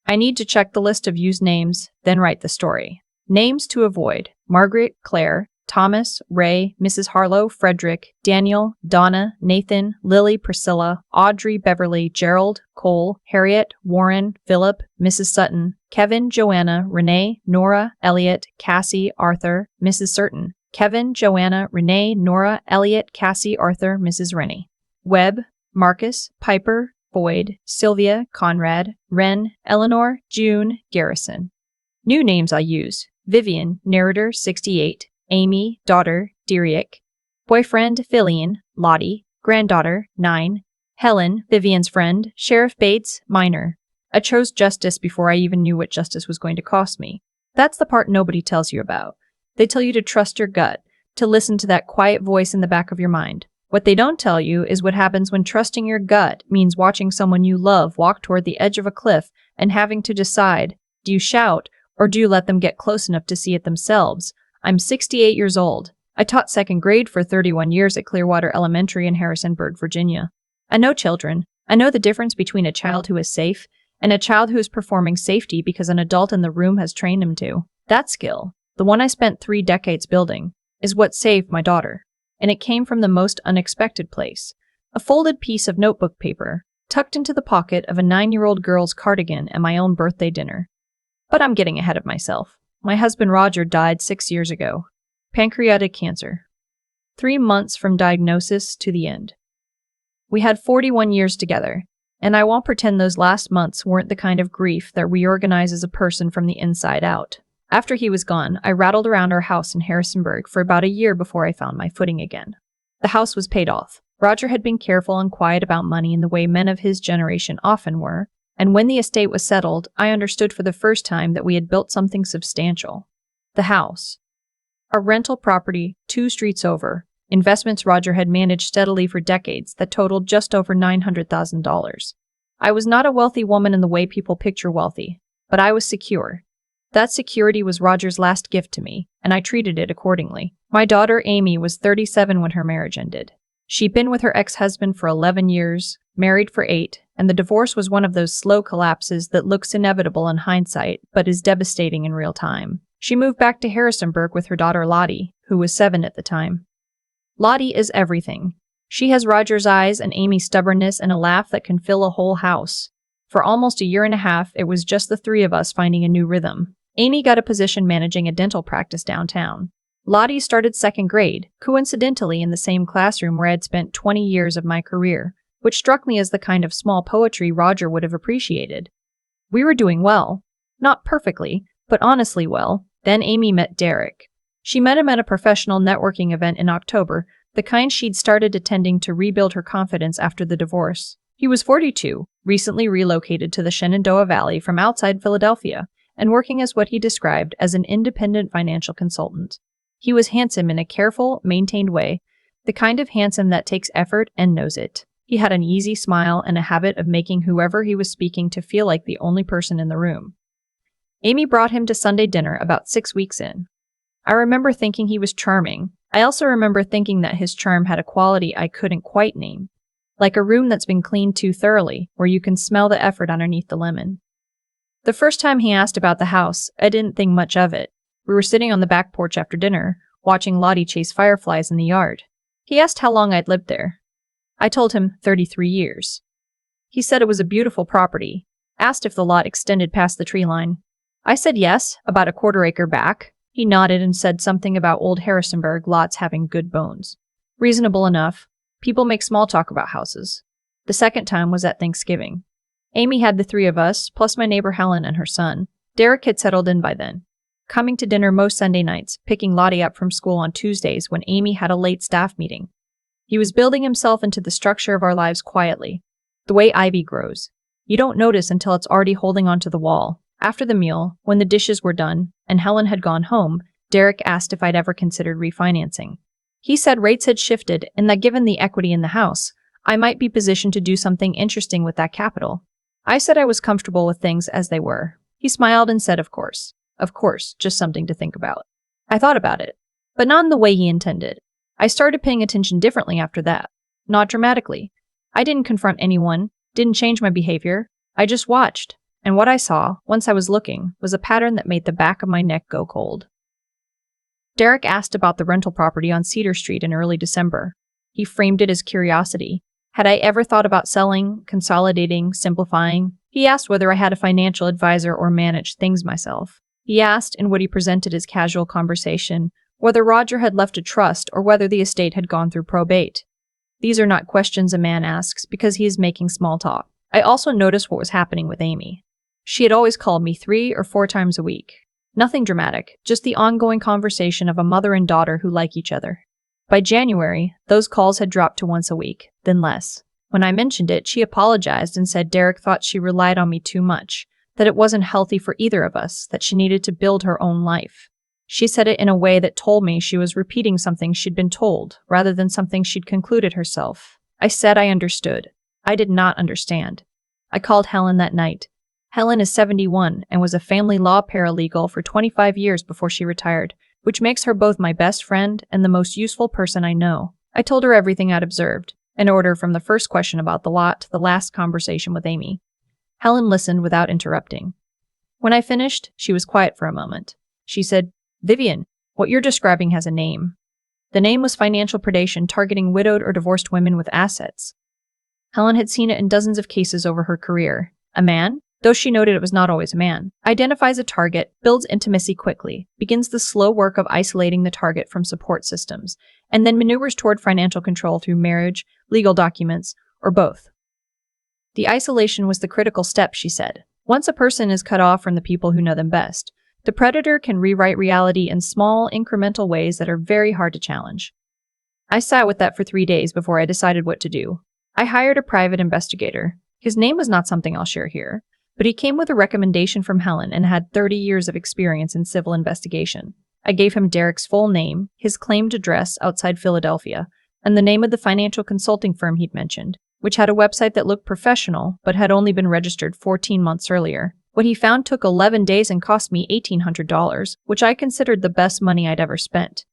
I need to check the list of used names, then write the story. Names to avoid: Margaret, Claire, Thomas, Ray, Mrs. Harlow, Frederick, Daniel, Donna, Nathan, Lily, Priscilla, Audrey, Beverly, Gerald, Cole, Harriet, Warren, Philip, Mrs. Sutton, Kevin, Joanna, Renee, Nora, Elliot, Cassie, Arthur, Mrs. Certain, Kevin, Joanna, Renee, Nora, Elliot, Cassie, Arthur, Mrs. Rennie. Webb, Marcus, Piper, Boyd, Sylvia, Conrad, Wren, Eleanor, June, Garrison. New names I use: Vivian, narrator 68, Amy, daughter, Dirick, boyfriend, Fillion, Lottie, granddaughter, 9, Helen, Vivian's friend, Sheriff Bates, minor. I chose justice before I even knew what justice was going to cost me. That's the part nobody tells you about. They tell you to trust your gut, to listen to that quiet voice in the back of your mind. What they don't tell you is what happens when trusting your gut means watching someone you love walk toward the edge of a cliff and having to decide, do you shout or do you let them get close enough to see it themselves? I'm 68 years old. I taught second grade for 31 years at Clearwater Elementary in Harrisonburg, Virginia. I know children. I know the difference between a child who is safe and a child who is performing safety because an adult in the room has trained him to. That skill, the one I spent 3 decades building, is what saved my daughter. And it came from the most unexpected place. A folded piece of notebook paper, tucked into the pocket of a 9-year-old girl's cardigan at my own birthday dinner. But I'm getting ahead of myself. My husband Roger died 6 years ago. Pancreatic cancer. 3 months from diagnosis to the end. We had 41 years together, and I won't pretend those last months weren't the kind of grief that reorganizes a person from the inside out. After he was gone, I rattled around our house in Harrisonburg for about a year before I found my footing again. The house was paid off. Roger had been careful and quiet about money in the way men of his generation often were, and when the estate was settled, I understood for the first time that we had built something substantial. The house. A rental property 2 streets over, investments Roger had managed steadily for decades that totaled just over $900,000. I was not a wealthy woman in the way people picture wealthy, but I was secure. That security was Roger's last gift to me, and I treated it accordingly. My daughter Amy was 37 when her marriage ended. She'd been with her ex-husband for 11 years, married for 8, and the divorce was one of those slow collapses that looks inevitable in hindsight, but is devastating in real time. She moved back to Harrisonburg with her daughter Lottie, who was 7 at the time. Lottie is everything. She has Roger's eyes and Amy's stubbornness and a laugh that can fill a whole house. For almost a year and a half, it was just the 3 of us finding a new rhythm. Amy got a position managing a dental practice downtown. Lottie started second grade, coincidentally in the same classroom where I had spent 20 years of my career, which struck me as the kind of small poetry Roger would have appreciated. We were doing well. Not perfectly, but honestly well. Then Amy met Derek. She met him at a professional networking event in October, the kind she'd started attending to rebuild her confidence after the divorce. He was 42, recently relocated to the Shenandoah Valley from outside Philadelphia, and working as what he described as an independent financial consultant. He was handsome in a careful, maintained way, the kind of handsome that takes effort and knows it. He had an easy smile and a habit of making whoever he was speaking to feel like the only person in the room. Amy brought him to Sunday dinner about 6 weeks in. I remember thinking he was charming. I also remember thinking that his charm had a quality I couldn't quite name, like a room that's been cleaned too thoroughly, where you can smell the effort underneath the lemon. The first time he asked about the house, I didn't think much of it. We were sitting on the back porch after dinner, watching Lottie chase fireflies in the yard. He asked how long I'd lived there. I told him 33 years. He said it was a beautiful property, asked if the lot extended past the tree line. I said yes, about a 1/4 acre back. He nodded and said something about old Harrisonburg lots having good bones. Reasonable enough. People make small talk about houses. The second time was at Thanksgiving. Amy had the 3 of us, plus my neighbor Helen and her son. Derek had settled in by then, coming to dinner most Sunday nights, picking Lottie up from school on Tuesdays when Amy had a late staff meeting. He was building himself into the structure of our lives quietly, the way ivy grows. You don't notice until it's already holding onto the wall. After the meal, when the dishes were done and Helen had gone home, Derek asked if I'd ever considered refinancing. He said rates had shifted and that given the equity in the house, I might be positioned to do something interesting with that capital. I said I was comfortable with things as they were. He smiled and said, of course, just something to think about. I thought about it, but not in the way he intended. I started paying attention differently after that. Not dramatically. I didn't confront anyone, didn't change my behavior. I just watched. And what I saw, once I was looking, was a pattern that made the back of my neck go cold. Derek asked about the rental property on Cedar Street in early December. He framed it as curiosity. Had I ever thought about selling, consolidating, simplifying? He asked whether I had a financial advisor or managed things myself. He asked, in what he presented as casual conversation, whether Roger had left a trust or whether the estate had gone through probate. These are not questions a man asks because he is making small talk. I also noticed what was happening with Amy. She had always called me 3 or 4 times a week. Nothing dramatic, just the ongoing conversation of a mother and daughter who like each other. By January, those calls had dropped to once a week, then less. When I mentioned it, she apologized and said Derek thought she relied on me too much, that it wasn't healthy for either of us, that she needed to build her own life. She said it in a way that told me she was repeating something she'd been told, rather than something she'd concluded herself. I said I understood. I did not understand. I called Helen that night. Helen is 71 and was a family law paralegal for 25 years before she retired, which makes her both my best friend and the most useful person I know. I told her everything I'd observed, in order from the first question about the lot to the last conversation with Amy. Helen listened without interrupting. When I finished, she was quiet for a moment. She said, "Vivian, what you're describing has a name." The name was financial predation targeting widowed or divorced women with assets. Helen had seen it in dozens of cases over her career. A man, though she noted it was not always a man, identifies a target, builds intimacy quickly, begins the slow work of isolating the target from support systems, and then maneuvers toward financial control through marriage, legal documents, or both. The isolation was the critical step, she said. Once a person is cut off from the people who know them best, the predator can rewrite reality in small, incremental ways that are very hard to challenge. I sat with that for 3 days before I decided what to do. I hired a private investigator. His name was not something I'll share here, but he came with a recommendation from Helen and had 30 years of experience in civil investigation. I gave him Derek's full name, his claimed address outside Philadelphia, and the name of the financial consulting firm he'd mentioned, which had a website that looked professional but had only been registered 14 months earlier. What he found took 11 days and cost me $1,800, which I considered the best money I'd ever spent.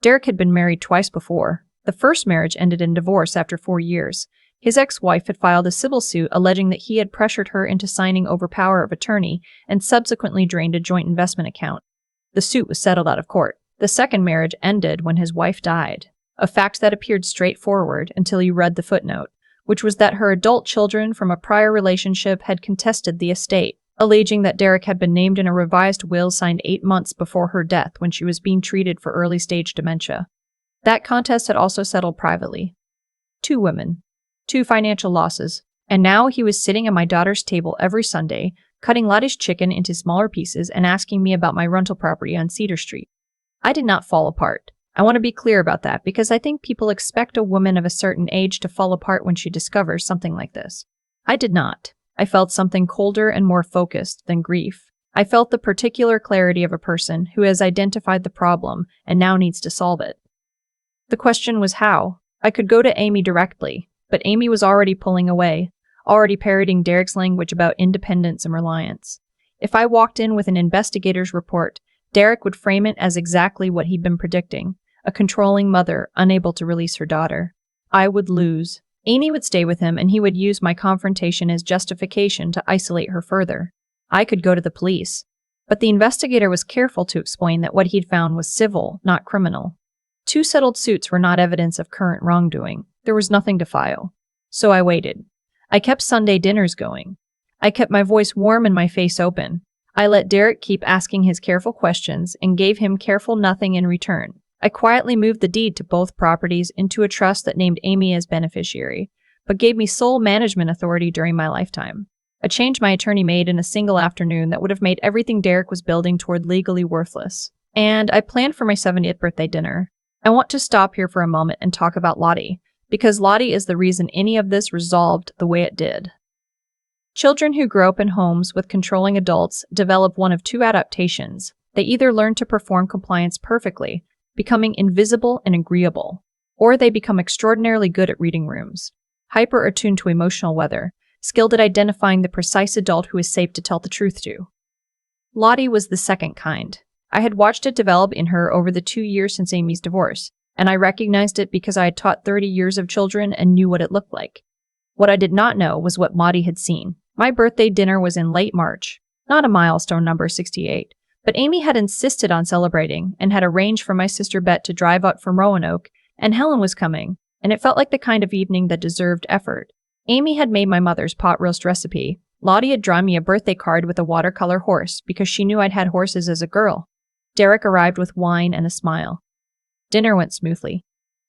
Derek had been married twice before. The first marriage ended in divorce after 4 years. His ex-wife had filed a civil suit alleging that he had pressured her into signing over power of attorney and subsequently drained a joint investment account. The suit was settled out of court. The second marriage ended when his wife died, a fact that appeared straightforward until you read the footnote, which was that her adult children from a prior relationship had contested the estate, alleging that Derek had been named in a revised will signed 8 months before her death when she was being treated for early-stage dementia. That contest had also settled privately. 2 women. 2 financial losses, and now he was sitting at my daughter's table every Sunday, cutting Lottie's chicken into smaller pieces and asking me about my rental property on Cedar Street. I did not fall apart. I want to be clear about that because I think people expect a woman of a certain age to fall apart when she discovers something like this. I did not. I felt something colder and more focused than grief. I felt the particular clarity of a person who has identified the problem and now needs to solve it. The question was how. I could go to Amy directly, but Amy was already pulling away, already parroting Derek's language about independence and reliance. If I walked in with an investigator's report, Derek would frame it as exactly what he'd been predicting, a controlling mother unable to release her daughter. I would lose. Amy would stay with him and he would use my confrontation as justification to isolate her further. I could go to the police. But the investigator was careful to explain that what he'd found was civil, not criminal. 2 settled suits were not evidence of current wrongdoing. There was nothing to file. So I waited. I kept Sunday dinners going. I kept my voice warm and my face open. I let Derek keep asking his careful questions and gave him careful nothing in return. I quietly moved the deed to both properties into a trust that named Amy as beneficiary, but gave me sole management authority during my lifetime. A change my attorney made in a single afternoon that would have made everything Derek was building toward legally worthless. And I planned for my 70th birthday dinner. I want to stop here for a moment and talk about Lottie, because Lottie is the reason any of this resolved the way it did. Children who grow up in homes with controlling adults develop one of 2 adaptations. They either learn to perform compliance perfectly, becoming invisible and agreeable, or they become extraordinarily good at reading rooms, hyper-attuned to emotional weather, skilled at identifying the precise adult who is safe to tell the truth to. Lottie was the second kind. I had watched it develop in her over the 2 years since Amy's divorce, and I recognized it because I had taught 30 years of children and knew what it looked like. What I did not know was what Lottie had seen, My birthday dinner was in late March, not a milestone number 68, but Amy had insisted on celebrating and had arranged for my sister Bet to drive out from Roanoke, and Helen was coming, and it felt like the kind of evening that deserved effort. Amy had made my mother's pot roast recipe. Lottie had drawn me a birthday card with a watercolor horse because she knew I'd had horses as a girl. Derek arrived with wine and a smile. Dinner went smoothly.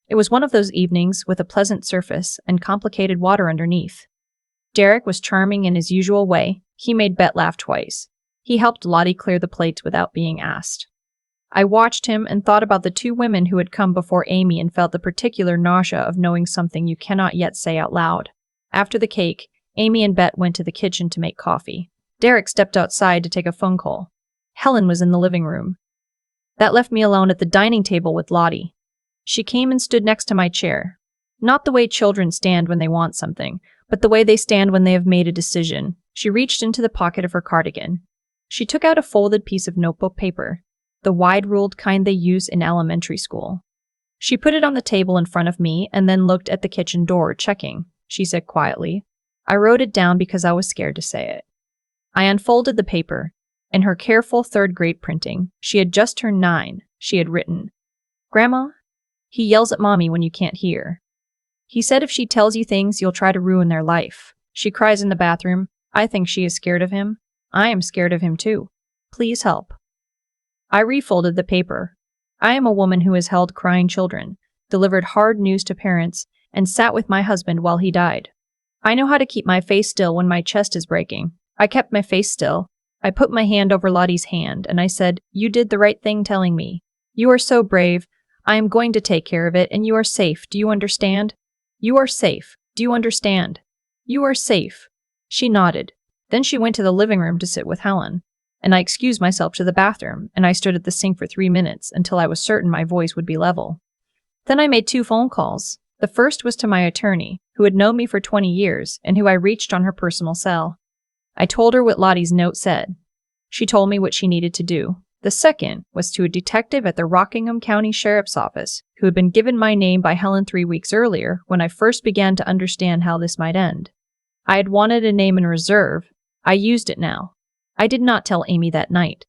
It was one of those evenings with a pleasant surface and complicated water underneath. Derek was charming in his usual way. He made Bet laugh twice. He helped Lottie clear the plates without being asked. I watched him and thought about the two women who had come before Amy and felt the particular nausea of knowing something you cannot yet say out loud. After the cake, Amy and Bet went to the kitchen to make coffee. Derek stepped outside to take a phone call. Helen was in the living room. That left me alone at the dining table with Lottie. She came and stood next to my chair. Not the way children stand when they want something, but the way they stand when they have made a decision. She reached into the pocket of her cardigan. She took out a folded piece of notebook paper, the wide-ruled kind they use in elementary school. She put it on the table in front of me and then looked at the kitchen door, checking. She said quietly. I wrote it down because I was scared to say it. I unfolded the paper. In her careful third-grade printing, she had just turned 9. She had written, "Grandma, he yells at Mommy when you can't hear. He said if she tells you things, you'll try to ruin their life. She cries in the bathroom. I think she is scared of him. I am scared of him too. Please help." I refolded the paper. I am a woman who has held crying children, delivered hard news to parents, and sat with my husband while he died. I know how to keep my face still when my chest is breaking. I kept my face still. I put my hand over Lottie's hand, and I said, "You did the right thing telling me. You are so brave. I am going to take care of it, and you are safe. Do you understand? You are safe. Do you understand? You are safe." She nodded. Then she went to the living room to sit with Helen, and I excused myself to the bathroom, and I stood at the sink for 3 minutes until I was certain my voice would be level. Then I made 2 phone calls. The first was to my attorney, who had known me for 20 years and who I reached on her personal cell. I told her what Lottie's note said. She told me what she needed to do. The second was to a detective at the Rockingham County Sheriff's Office, who had been given my name by Helen 3 weeks earlier when I first began to understand how this might end. I had wanted a name in reserve. I used it now. I did not tell Amy that night.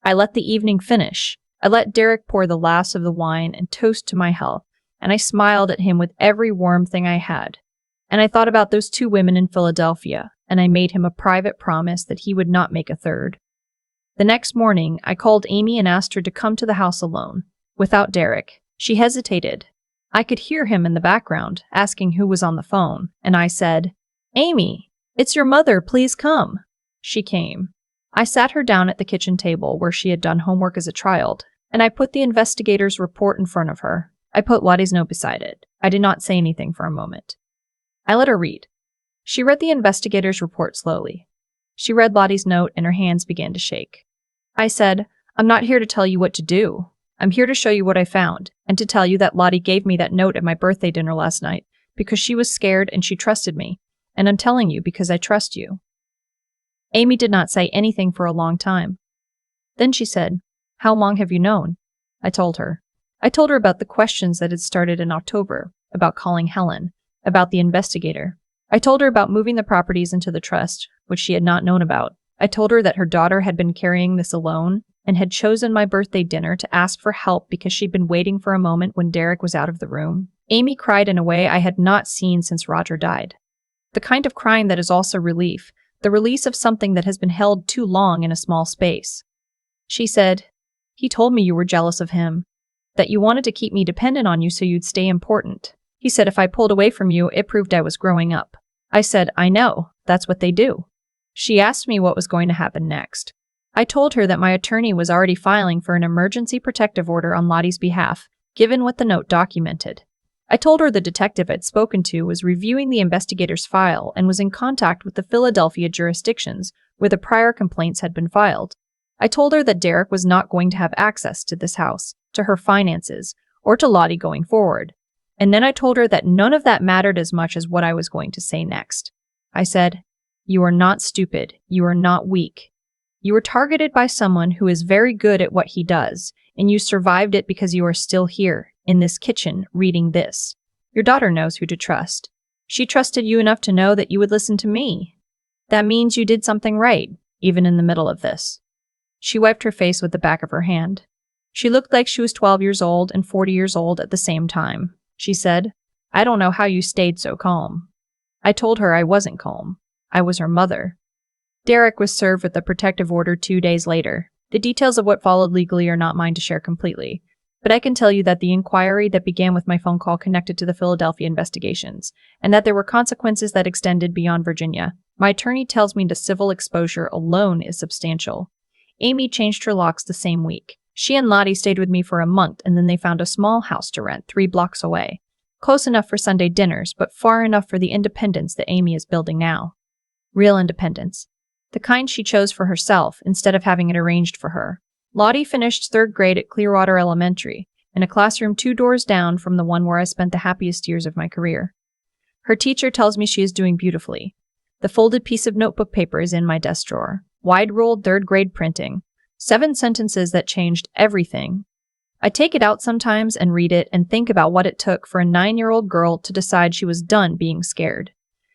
I let the evening finish. I let Derek pour the last of the wine and toast to my health, and I smiled at him with every warm thing I had. And I thought about those 2 women in Philadelphia, and I made him a private promise that he would not make a third. The next morning, I called Amy and asked her to come to the house alone, without Derek. She hesitated. I could hear him in the background, asking who was on the phone, and I said, "Amy, it's your mother, please come." She came. I sat her down at the kitchen table where she had done homework as a child, and I put the investigator's report in front of her. I put Lottie's note beside it. I did not say anything for a moment. I let her read. She read the investigator's report slowly. She read Lottie's note and her hands began to shake. I said, "I'm not here to tell you what to do. I'm here to show you what I found, and to tell you that Lottie gave me that note at my birthday dinner last night because she was scared and she trusted me, and I'm telling you because I trust you." Amy did not say anything for a long time. Then she said, "How long have you known?" I told her. I told her about the questions that had started in October, about calling Helen, about the investigator. I told her about moving the properties into the trust, which she had not known about. I told her that her daughter had been carrying this alone and had chosen my birthday dinner to ask for help because she'd been waiting for a moment when Derek was out of the room. Amy cried in a way I had not seen since Roger died. The kind of crying that is also relief, the release of something that has been held too long in a small space. She said, "He told me you were jealous of him, that you wanted to keep me dependent on you so you'd stay important. He said if I pulled away from you, it proved I was growing up." I said, "I know, that's what they do." She asked me what was going to happen next. I told her that my attorney was already filing for an emergency protective order on Lottie's behalf, given what the note documented. I told her the detective I'd spoken to was reviewing the investigator's file and was in contact with the Philadelphia jurisdictions where the prior complaints had been filed. I told her that Derek was not going to have access to this house, to her finances, or to Lottie going forward. And then I told her that none of that mattered as much as what I was going to say next. I said, "You are not stupid. You are not weak. You were targeted by someone who is very good at what he does, and you survived it because you are still here, in this kitchen, reading this. Your daughter knows who to trust. She trusted you enough to know that you would listen to me. That means you did something right, even in the middle of this. She wiped her face with the back of her hand. She looked like she was 12 years old and 40 years old at the same time. She said, "I don't know how you stayed so calm." I told her I wasn't calm. I was her mother. Derek was served with a protective order 2 days later. The details of what followed legally are not mine to share completely, but I can tell you that the inquiry that began with my phone call connected to the Philadelphia investigations, and that there were consequences that extended beyond Virginia. My attorney tells me the civil exposure alone is substantial. Amy changed her locks the same week. She and Lottie stayed with me for a month, and then they found a small house to rent 3 blocks away. Close enough for Sunday dinners, but far enough for the independence that Amy is building now. Real independence. The kind she chose for herself instead of having it arranged for her. Lottie finished 3rd grade at Clearwater Elementary, in a classroom 2 doors down from the one where I spent the happiest years of my career. Her teacher tells me she is doing beautifully. The folded piece of notebook paper is in my desk drawer. Wide-rolled 3rd grade printing. 7 sentences that changed everything. I take it out sometimes and read it and think about what it took for a 9-year-old girl to decide she was done being scared.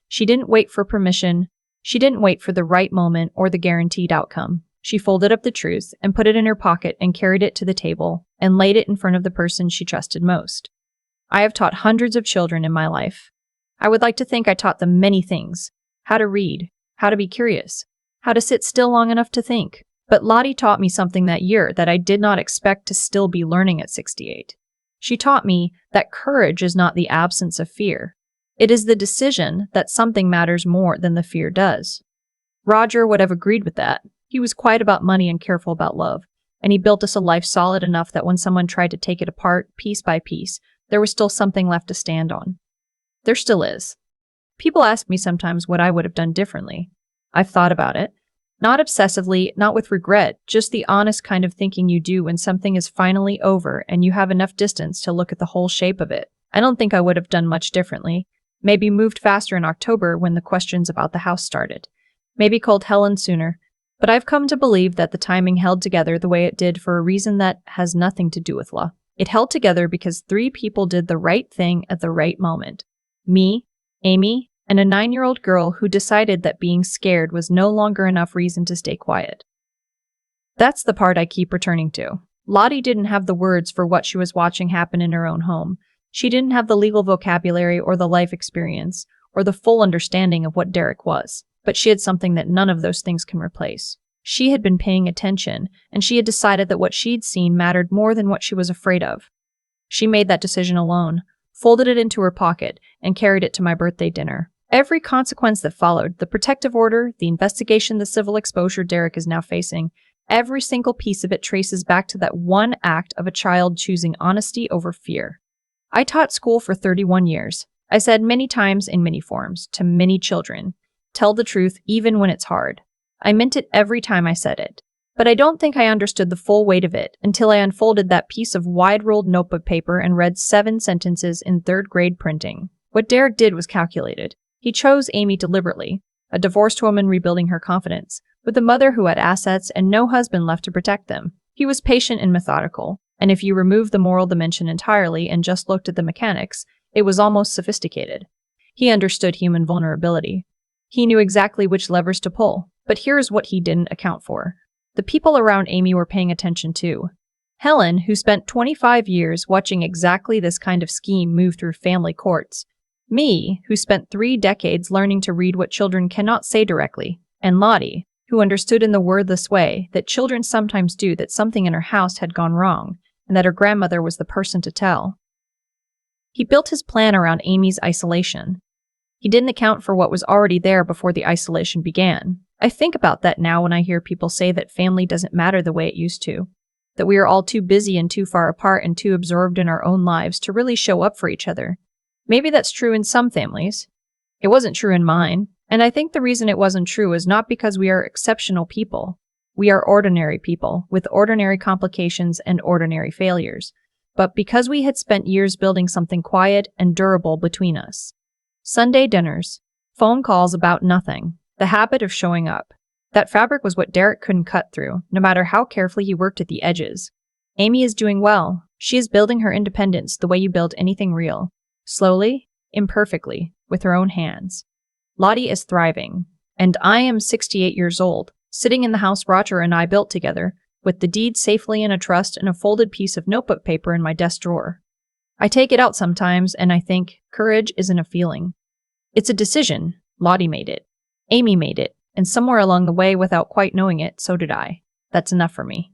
She didn't wait for permission. She didn't wait for the right moment or the guaranteed outcome. She folded up the truth and put it in her pocket and carried it to the table and laid it in front of the person she trusted most. I have taught hundreds of children in my life. I would like to think I taught them many things. How to read, how to be curious, how to sit still long enough to think. But Lottie taught me something that year that I did not expect to still be learning at 68. She taught me that courage is not the absence of fear. It is the decision that something matters more than the fear does. Roger would have agreed with that. He was quiet about money and careful about love, and he built us a life solid enough that when someone tried to take it apart, piece by piece, there was still something left to stand on. There still is. People ask me sometimes what I would have done differently. I've thought about it. Not obsessively, not with regret, just the honest kind of thinking you do when something is finally over and you have enough distance to look at the whole shape of it. I don't think I would have done much differently. Maybe moved faster in October when the questions about the house started. Maybe called Helen sooner. But I've come to believe that the timing held together the way it did for a reason that has nothing to do with law. It held together because 3 people did the right thing at the right moment. Me, Amy, and a 9-year-old girl who decided that being scared was no longer enough reason to stay quiet. That's the part I keep returning to. Lottie didn't have the words for what she was watching happen in her own home. She didn't have the legal vocabulary or the life experience or the full understanding of what Derek was, but she had something that none of those things can replace. She had been paying attention, and she had decided that what she'd seen mattered more than what she was afraid of. She made that decision alone, folded it into her pocket, and carried it to my birthday dinner. Every consequence that followed, the protective order, the investigation, the civil exposure Derek is now facing, every single piece of it traces back to that one act of a child choosing honesty over fear. I taught school for 31 years. I said many times in many forms to many children, tell the truth even when it's hard. I meant it every time I said it. But I don't think I understood the full weight of it until I unfolded that piece of wide-rolled notebook paper and read 7 sentences in 3rd grade printing. What Derek did was calculated. He chose Amy deliberately, a divorced woman rebuilding her confidence, with a mother who had assets and no husband left to protect them. He was patient and methodical, and if you remove the moral dimension entirely and just looked at the mechanics, it was almost sophisticated. He understood human vulnerability. He knew exactly which levers to pull, but here's what he didn't account for. The people around Amy were paying attention too. Helen, who spent 25 years watching exactly this kind of scheme move through family courts. Me, who spent 3 decades learning to read what children cannot say directly. And Lottie, who understood in the wordless way that children sometimes do that something in her house had gone wrong, and that her grandmother was the person to tell. He built his plan around Amy's isolation. He didn't account for what was already there before the isolation began. I think about that now when I hear people say that family doesn't matter the way it used to, that we are all too busy and too far apart and too absorbed in our own lives to really show up for each other. Maybe that's true in some families. It wasn't true in mine, and I think the reason it wasn't true is not because we are exceptional people. We are ordinary people, with ordinary complications and ordinary failures, but because we had spent years building something quiet and durable between us. Sunday dinners, phone calls about nothing, the habit of showing up. That fabric was what Derek couldn't cut through, no matter how carefully he worked at the edges. Amy is doing well. She is building her independence the way you build anything real. Slowly, imperfectly, with her own hands. Lottie is thriving. And I am 68 years old, sitting in the house Roger and I built together, with the deed safely in a trust and a folded piece of notebook paper in my desk drawer. I take it out sometimes and I think, courage isn't a feeling. It's a decision. Lottie made it. Amy made it. And somewhere along the way, without quite knowing it, so did I. That's enough for me.